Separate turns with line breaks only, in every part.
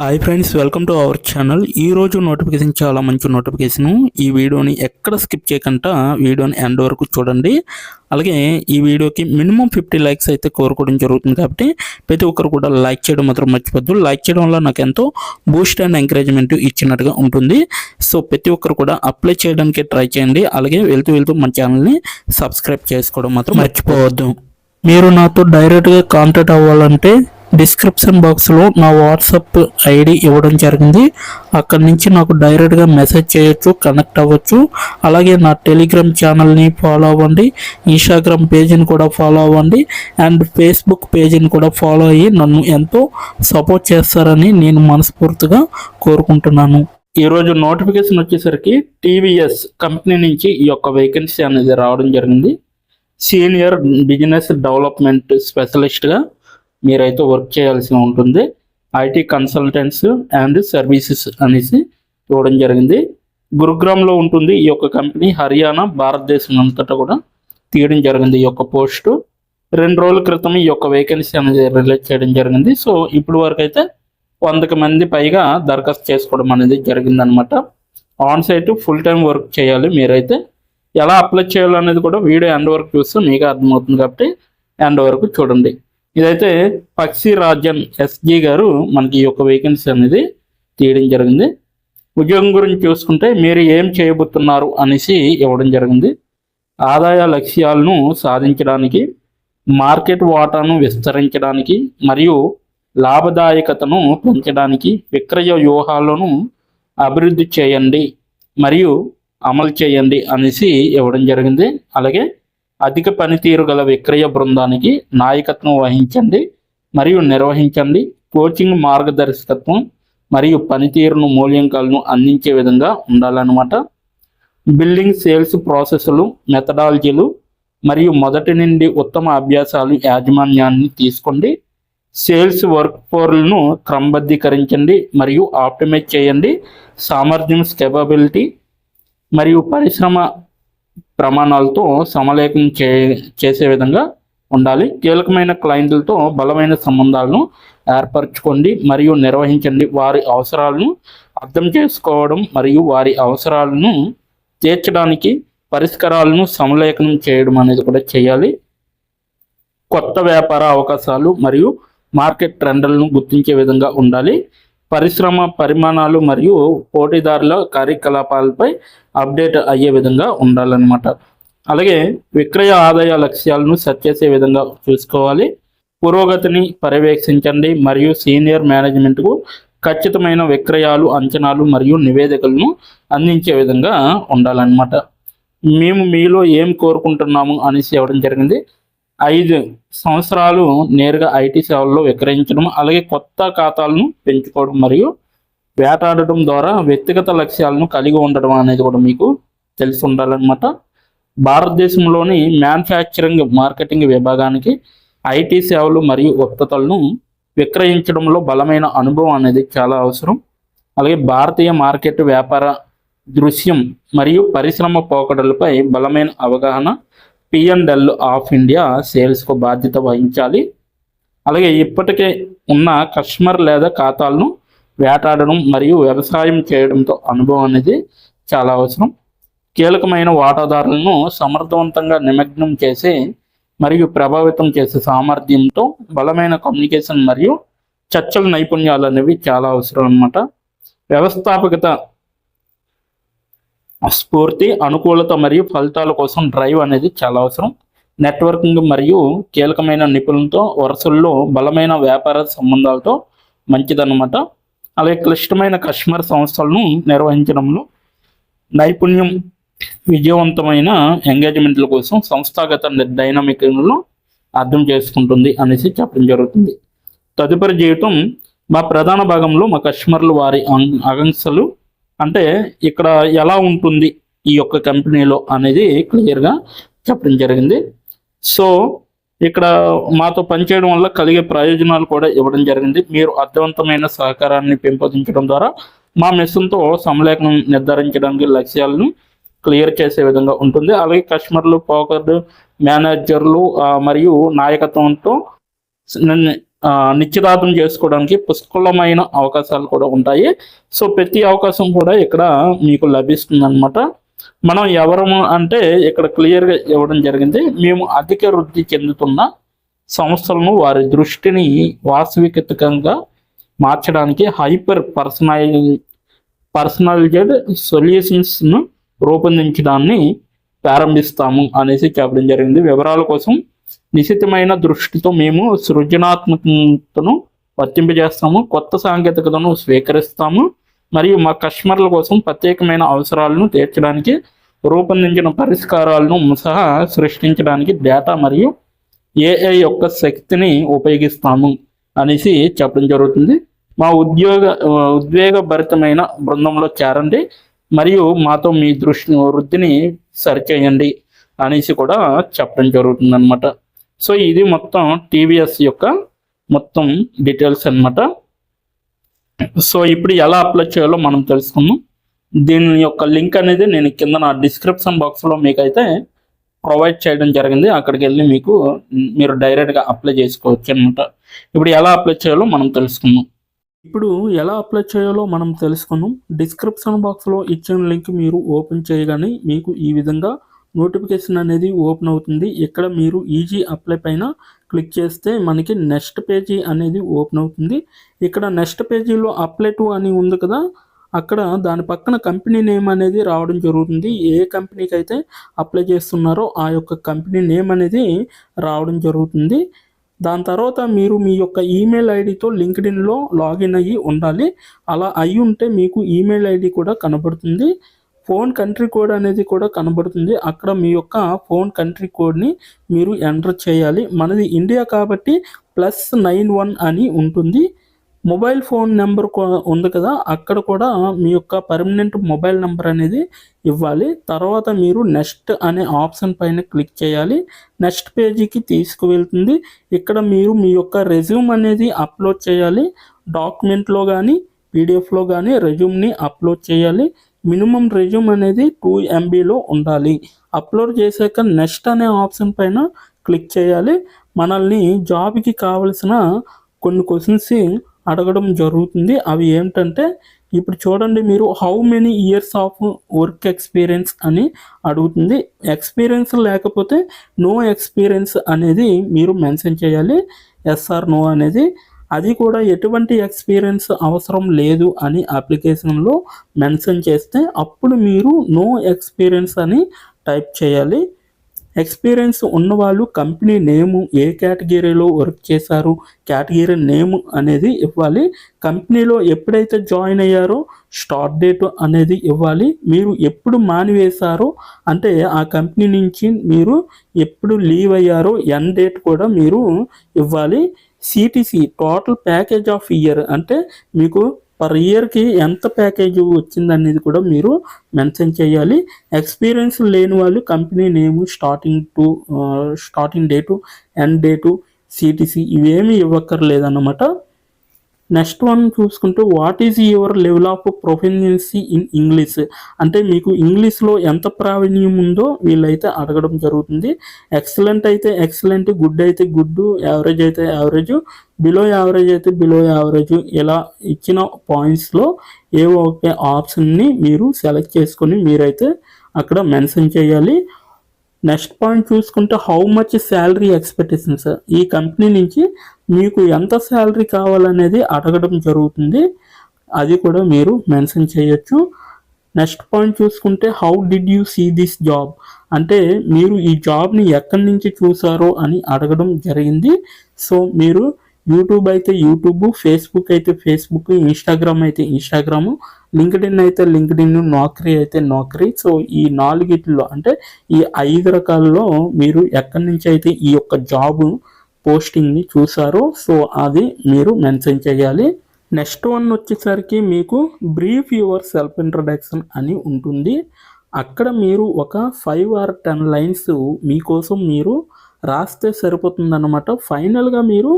Hi friends, welcome to our channel. ఈరోజు notification చాలా మంచి నోటిఫికేషను. ఈ వీడియోని ఎక్కడ స్కిప్ చేయకుండా వీడియోని ఎండ్ వరకు చూడండి. అలాగే ఈ వీడియోకి మినిమం 50 లైక్స్ అయితే కోరుకోవడం జరుగుతుంది. కాబట్టి ప్రతి ఒక్కరు కూడా లైక్ చేయడం మాత్రం మర్చిపోద్దు. లైక్ చేయడం వల్ల నాకు ఎంతో బూస్ట్ అండ్ ఎంకరేజ్మెంట్ ఇచ్చినట్టుగా ఉంటుంది. సో ప్రతి ఒక్కరు కూడా అప్లై చేయడానికి ట్రై చేయండి. అలాగే వెళ్తూ మన ఛానల్ని సబ్స్క్రైబ్ చేసుకోవడం మాత్రం మర్చిపోవద్దు. మీరు నాతో డైరెక్ట్గా కాంటాక్ట్ అవ్వాలంటే డిస్క్రిప్షన్ బాక్స్లో నా వాట్సాప్ ఐడి ఇవ్వడం జరిగింది. అక్కడి నుంచి నాకు డైరెక్ట్గా మెసేజ్ చేయొచ్చు, కనెక్ట్ అవ్వచ్చు. అలాగే నా టెలిగ్రామ్ ఛానల్ని ఫాలో అవ్వండి, ఇన్స్టాగ్రామ్ పేజీని కూడా ఫాలో అవ్వండి, అండ్ ఫేస్బుక్ పేజీని కూడా ఫాలో అయ్యి నన్ను ఎంతో సపోర్ట్ చేస్తారని నేను మనస్ఫూర్తిగా కోరుకుంటున్నాను. ఈరోజు నోటిఫికేషన్ వచ్చేసరికి టీవీఎస్ కంపెనీ నుంచి ఈ యొక్క వేకెన్సీ అనేది రావడం జరిగింది. సీనియర్ బిజినెస్ డెవలప్మెంట్ స్పెషలిస్ట్గా మీరైతే వర్క్ చేయాల్సి ఉంటుంది. ఐటీ కన్సల్టెంట్స్ అండ్ సర్వీసెస్ అనేసి ఇవ్వడం జరిగింది. గురుగ్రామ్లో ఉంటుంది ఈ యొక్క కంపెనీ. హర్యానా, భారతదేశం అంతటా కూడా తీయడం జరిగింది ఈ యొక్క పోస్టు. 2 రోజుల క్రితం ఈ యొక్క వేకెన్సీ అనేది రిలీజ్ చేయడం జరిగింది. సో ఇప్పుడు వరకు అయితే 100 మంది పైగా దరఖాస్తు చేసుకోవడం అనేది జరిగిందనమాట. On site full time work చేయాలి. మీరైతే ఎలా అప్లై చేయాలనేది కూడా వీడియో ఎండ్ వరకు చూస్తే మీకు అర్థమవుతుంది. కాబట్టి ఎండ్ వరకు చూడండి. ఇదైతే పక్షి రాజన్ ఎస్జీ గారు మనకి ఈ యొక్క వేకెన్సీ అనేది తీయడం జరిగింది. ఉద్యోగం గురించి చూసుకుంటే మీరు ఏం చేయబోతున్నారు అనేసి ఇవ్వడం జరిగింది. ఆదాయ లక్ష్యాలను సాధించడానికి, మార్కెట్ వాటాను విస్తరించడానికి మరియు లాభదాయకతను పెంచడానికి విక్రయ వ్యూహాలను అభివృద్ధి చేయండి మరియు అమలు చేయండి అనేసి ఇవ్వడం జరిగింది. అలాగే అధిక పనితీరు గల విక్రయ బృందానికి నాయకత్వం వహించండి మరియు నిర్వహించండి. కోచింగ్, మార్గదర్శకత్వం మరియు పనితీరును మూల్యాంకనాలను అందించే విధంగా ఉండాలన్నమాట. బిల్డింగ్ సేల్స్ ప్రాసెస్లు, మెథడాలజీలు మరియు మొదటి నుండి ఉత్తమ అభ్యాసాలు యాజమాన్యాన్ని తీసుకోండి. సేల్స్ వర్క్ ఫోర్లను క్రమబద్ధీకరించండి మరియు ఆప్టిమైజ్ చేయండి. సామర్థ్యం, స్కేలబిలిటీ మరియు పరిశ్రమ ప్రమాణాలతో సమలేఖనం చేసే విధంగా ఉండాలి. కీలకమైన క్లయింట్లతో బలమైన సంబంధాలను ఏర్పరచుకోండి మరియు నిర్వహించండి. వారి అవసరాలను అర్థం చేసుకోవడం మరియు వారి అవసరాలను తీర్చడానికి పరిష్కారాలను సమలేఖనం చేయడం అనేది కూడా చేయాలి. కొత్త వ్యాపార అవకాశాలు మరియు మార్కెట్ ట్రెండ్లను గుర్తించే విధంగా ఉండాలి. పరిశ్రమ పరిమాణాలు మరియు పోటీదారుల కార్యకలాపాలపై అప్డేట్ అయ్యే విధంగా ఉండాలన్నమాట. అలాగే విక్రయ ఆదాయ లక్ష్యాలను సెట్ చేసే విధంగా చూసుకోవాలి. పురోగతిని పర్యవేక్షించండి మరియు సీనియర్ మేనేజ్మెంట్కు ఖచ్చితమైన విక్రయాలు, అంచనాలు మరియు నివేదికలను అందించే విధంగా ఉండాలన్నమాట. మేము మీలో ఏం కోరుకుంటున్నాము అనేసి ఇవ్వడం జరిగింది. 5 సంవత్సరాలు నేరుగా ఐటీ సేవల్లో విక్రయించడం, అలాగే కొత్త ఖాతాలను పెంచుకోవడం మరియు వేటాడటం ద్వారా వ్యక్తిగత లక్ష్యాలను కలిగి ఉండడం అనేది కూడా మీకు తెలిసి ఉండాలన్నమాట. భారతదేశంలోని మ్యానుఫ్యాక్చరింగ్, మార్కెటింగ్ విభాగానికి ఐటీ సేవలు మరియు ఉత్పత్తులను విక్రయించడంలో బలమైన అనుభవం అనేది చాలా అవసరం. అలాగే భారతీయ మార్కెట్, వ్యాపార దృశ్యం మరియు పరిశ్రమ పోకడలపై బలమైన అవగాహన. P&L ఆఫ్ ఇండియా సేల్స్కు బాధ్యత వహించాలి. అలాగే ఇప్పటికే ఉన్న కస్టమర్ లేదా ఖాతాలను వేటాడడం మరియు వ్యవసాయం చేయడంతో అనుభవం అనేది చాలా అవసరం. కీలకమైన వాటాదారులను సమర్థవంతంగా నిమగ్నం చేసే మరియు ప్రభావితం చేసే సామర్థ్యంతో బలమైన కమ్యూనికేషన్ మరియు చర్చల నైపుణ్యాలు అనేవి చాలా అవసరం అన్నమాట. వ్యవస్థాపకత, స్ఫూర్తి, అనుకూలత మరియు ఫలితాల కోసం డ్రైవ్ అనేది చాలా అవసరం. నెట్వర్కింగ్ మరియు కీలకమైన నిపుణులతో వరుసల్లో బలమైన వ్యాపార సంబంధాలతో మంచిదన్నమాట. అలాగే క్లిష్టమైన కస్టమర్ సంస్థలను నిర్వహించడంలో నైపుణ్యం, విజయవంతమైన ఎంగేజ్మెంట్ల కోసం సంస్థాగత డైనమిక్లను అర్థం చేసుకుంటుంది అనేసి చెప్పడం జరుగుతుంది. తదుపరి జీవితం మా ప్రధాన భాగంలో మా కస్టమర్లు వారి ఆకాంక్షలు అంటే ఇక్కడ ఎలా ఉంటుంది ఈ యొక్క కంపెనీలో అనేది క్లియర్గా చెప్పడం జరిగింది. సో ఇక్కడ మాతో పనిచేయడం వల్ల కలిగే ప్రయోజనాలు కూడా ఇవ్వడం జరిగింది. మీరు అర్థవంతమైన సహకారాన్ని పెంపొందించడం ద్వారా మా మిషన్తో సమలేఖనం నిర్ధారించడానికి లక్ష్యాలను క్లియర్ చేసే విధంగా ఉంటుంది. అలాగే కస్టమర్లు, పోకర్లు, మేనేజర్లు మరియు నాయకత్వంతో నిశ్చితార్థం చేసుకోవడానికి పుష్కలమైన అవకాశాలు కూడా ఉంటాయి. సో ప్రతి అవకాశం కూడా ఇక్కడ మీకు లభిస్తుంది అనమాట. మనం ఎవరము అంటే ఇక్కడ క్లియర్గా ఇవ్వడం జరిగింది. మేము అధిక వృద్ధి చెందుతున్న సంస్థలను వారి దృష్టిని వాస్తవికతంగా మార్చడానికి హైపర్ పర్సనలైజ్డ్ సొల్యూషన్స్ను రూపొందించడాన్ని ప్రారంభిస్తాము అనేసి చెప్పడం జరిగింది. వివరాల కోసం నిశితమైన దృష్టితో మేము సృజనాత్మకతను వర్తింపజేస్తాము, కొత్త సాంకేతికతను స్వీకరిస్తాము మరియు మా కస్టమర్ల కోసం ప్రత్యేకమైన అవసరాలను తీర్చడానికి రూపొందించిన పరిష్కారాలను సహా సృష్టించడానికి డేటా మరియు ఏఐ యొక్క శక్తిని ఉపయోగిస్తాము అనేసి చెప్పడం జరుగుతుంది. మా ఉద్వేగభరితమైన బృందంలో చేరండి మరియు మాతో మీ వృద్ధిని సరిచేయండి అనేసి కూడా చెప్పడం జరుగుతుంది అనమాట. సో ఇది మొత్తం టీవీఎస్ యొక్క మొత్తం డీటెయిల్స్ అనమాట. సో ఇప్పుడు ఎలా అప్లై చేయాలో మనం తెలుసుకుందాం. దీని యొక్క లింక్ అనేది నేను కింద నా డిస్క్రిప్షన్ బాక్స్లో మీకైతే ప్రొవైడ్ చేయడం జరిగింది. అక్కడికి వెళ్ళి మీరు డైరెక్ట్గా అప్లై చేసుకోవచ్చు అనమాట. ఇప్పుడు ఎలా అప్లై చేయాలో మనం తెలుసుకుందాం. డిస్క్రిప్షన్ బాక్స్లో ఇచ్చిన లింక్ మీరు ఓపెన్ చేయగానే మీకు ఈ విధంగా నోటిఫికేషన్ అనేది ఓపెన్ అవుతుంది. ఇక్కడ మీరు ఈజీ అప్లై పైన క్లిక్ చేస్తే మనకి నెక్స్ట్ పేజీ అనేది ఓపెన్ అవుతుంది. ఇక్కడ నెక్స్ట్ పేజీలో అప్లై టు అని ఉంది కదా, అక్కడ దాని పక్కన కంపెనీ నేమ్ అనేది రావడం జరుగుతుంది. ఏ కంపెనీకి అయితే అప్లై చేస్తున్నారో ఆ యొక్క కంపెనీ నేమ్ అనేది రావడం జరుగుతుంది. దాని తర్వాత మీరు మీ యొక్క ఈమెయిల్ ఐడితో లింక్డ్ఇన్లో లాగిన్ అయ్యి ఉండాలి. అలా అయ్యి ఉంటే మీకు ఈమెయిల్ ఐడి కూడా కనబడుతుంది. ఫోన్ కంట్రీ కోడ్ అనేది కూడా కనబడుతుంది. అక్కడ మీ యొక్క ఫోన్ కంట్రీ కోడ్ని మీరు ఎంటర్ చేయాలి. మనది ఇండియా కాబట్టి +91 అని ఉంటుంది. మొబైల్ ఫోన్ నెంబర్ ఉంది కదా, అక్కడ కూడా మీ యొక్క పర్మనెంట్ మొబైల్ నెంబర్ అనేది ఇవ్వాలి. తర్వాత మీరు నెక్స్ట్ అనే ఆప్షన్ పైన క్లిక్ చేయాలి. నెక్స్ట్ పేజీకి తీసుకువెళ్తుంది. ఇక్కడ మీరు మీ యొక్క రెజ్యూమ్ అనేది అప్లోడ్ చేయాలి. డాక్యుమెంట్లో కానీ పీడిఎఫ్లో కానీ రెజ్యూమ్ని అప్లోడ్ చేయాలి. మినిమం రెజ్యూమ్ అనేది 2 MBలో ఉండాలి. అప్లోడ్ చేశాక నెక్స్ట్ అనే ఆప్షన్ పైన క్లిక్ చేయాలి. మనల్ని జాబ్కి కావలసిన కొన్ని క్వశ్చన్స్ అడగడం జరుగుతుంది. అవి ఏంటంటే ఇప్పుడు చూడండి, మీరు how many years of work experience అని అడుగుతుంది. ఎక్స్పీరియన్స్ లేకపోతే నో ఎక్స్పీరియన్స్ అనేది మీరు మెన్షన్ చేయాలి. ఎస్ ఆర్ నో అనేది. అది కూడా ఎటువంటి ఎక్స్పీరియన్స్ అవసరం లేదు అని అప్లికేషన్లో మెన్షన్ చేస్తే అప్పుడు మీరు నో ఎక్స్పీరియన్స్ అని టైప్ చేయాలి. ఎక్స్పీరియన్స్ ఉన్నవాళ్ళు కంపెనీ నేము, ఏ కేటగిరీలో వర్క్ చేశారు, కేటగిరీ నేమ్ అనేది ఇవ్వాలి. కంపెనీలో ఎప్పుడైతే జాయిన్ అయ్యారో స్టార్ట్ డేట్ అనేది ఇవ్వాలి. మీరు ఎప్పుడు మానివేశారో అంటే ఆ కంపెనీ నుంచి మీరు ఎప్పుడు లీవ్ అయ్యారో ఎండ్ డేట్ కూడా మీరు ఇవ్వాలి. CTC total package of year అంటే మీకు పర్ ఇయర్కి ఎంత ప్యాకేజ్ వచ్చిందనేది కూడా మీరు మెన్షన్ చేయాలి. ఎక్స్పీరియన్స్ లేని వాళ్ళు company name, starting date, end date, CTC ఇవేమీ ఇవ్వక్కర్లేదన్నమాట. నెక్స్ట్ వన్ చూసుకుంటే what is your level of proficiency in English అంటే మీకు ఇంగ్లీష్లో ఎంత ప్రావీణ్యం ఉందో వీళ్ళైతే అడగడం జరుగుతుంది. ఎక్సలెంట్ అయితే ఎక్సలెంట్, గుడ్ అయితే గుడ్, యావరేజ్ అయితే యావరేజ్, బిలో యావరేజ్ అయితే బిలో యావరేజ్, ఇలా ఇచ్చిన పాయింట్స్లో ఏవో ఒక ఆప్షన్ని మీరు సెలెక్ట్ చేసుకొని మీరైతే అక్కడ మెన్షన్ చేయాలి. నెక్స్ట్ పాయింట్ చూసుకుంటే హౌ మచ్ శాలరీ ఎక్స్పెక్టేషన్స్, ఈ కంపెనీ నుంచి మీకు ఎంత శాలరీ కావాలనేది అడగడం జరుగుతుంది. అది కూడా మీరు మెన్షన్ చేయొచ్చు. నెక్స్ట్ పాయింట్ చూసుకుంటే how did you see this job అంటే మీరు ఈ జాబ్ని ఎక్కడి నుంచి చూసారో అని అడగడం జరిగింది. సో మీరు యూట్యూబ్ అయితే యూట్యూబ్, ఫేస్బుక్ అయితే ఫేస్బుక్, ఇన్స్టాగ్రామ్ అయితే ఇన్స్టాగ్రాము, లింక్డ్ఇన్ అయితే లింక్డ్ఇన్, నౌకరీ అయితే నౌకరీ. సో ఈ 4 అంటే ఈ 5 రకాలలో మీరు ఎక్కడి నుంచి అయితే ఈ యొక్క జాబ్ పోస్టింగ్ని చూసారో సో అది మీరు మెన్షన్ చేయాలి. నెక్స్ట్ వన్ వచ్చేసరికి మీకు బ్రీఫ్ యువర్ సెల్ఫ్ ఇంట్రడక్షన్ అని ఉంటుంది. అక్కడ మీరు ఒక 5 or 10 లైన్స్ మీకోసం మీరు రాస్తే సరిపోతుందన్నమాట. ఫైనల్గా మీరు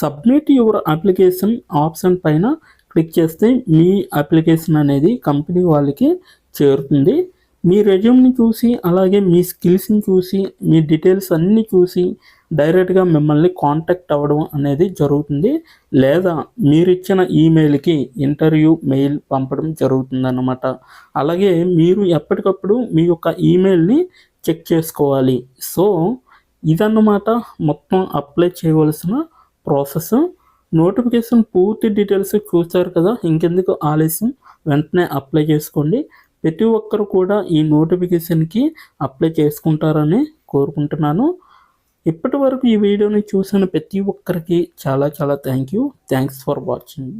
సబ్మిట్ యువర్ అప్లికేషన్ ఆప్షన్ పైన క్లిక్ చేస్తే మీ అప్లికేషన్ అనేది కంపెనీ వాళ్ళకి చేరుతుంది. మీ రెజ్యూమ్ని చూసి అలాగే మీ స్కిల్స్ని చూసి మీ డీటెయిల్స్ అన్నీ చూసి డైరెక్ట్గా మిమ్మల్ని కాంటాక్ట్ అవ్వడం అనేది జరుగుతుంది, లేదా మీరిచ్చిన ఈమెయిల్కి ఇంటర్వ్యూ మెయిల్ పంపడం జరుగుతుందన్నమాట. అలాగే మీరు ఎప్పటికప్పుడు మీ యొక్క ఈమెయిల్ని చెక్ చేసుకోవాలి. సో ఇదన్నమాట మొత్తం అప్లై చేయవలసిన ప్రాసెస్. నోటిఫికేషన్ పూర్తి డీటెయిల్స్ చూస్తారు కదా, ఇంకెందుకు ఆలస్యం, వెంటనే అప్లై చేసుకోండి. ప్రతి ఒక్కరు కూడా ఈ నోటిఫికేషన్కి అప్లై చేసుకుంటారని కోరుకుంటున్నాను. ఇప్పటి వరకు ఈ వీడియోని చూసిన ప్రతి ఒక్కరికి చాలా చాలా థ్యాంక్స్ ఫర్ వాచింగ్.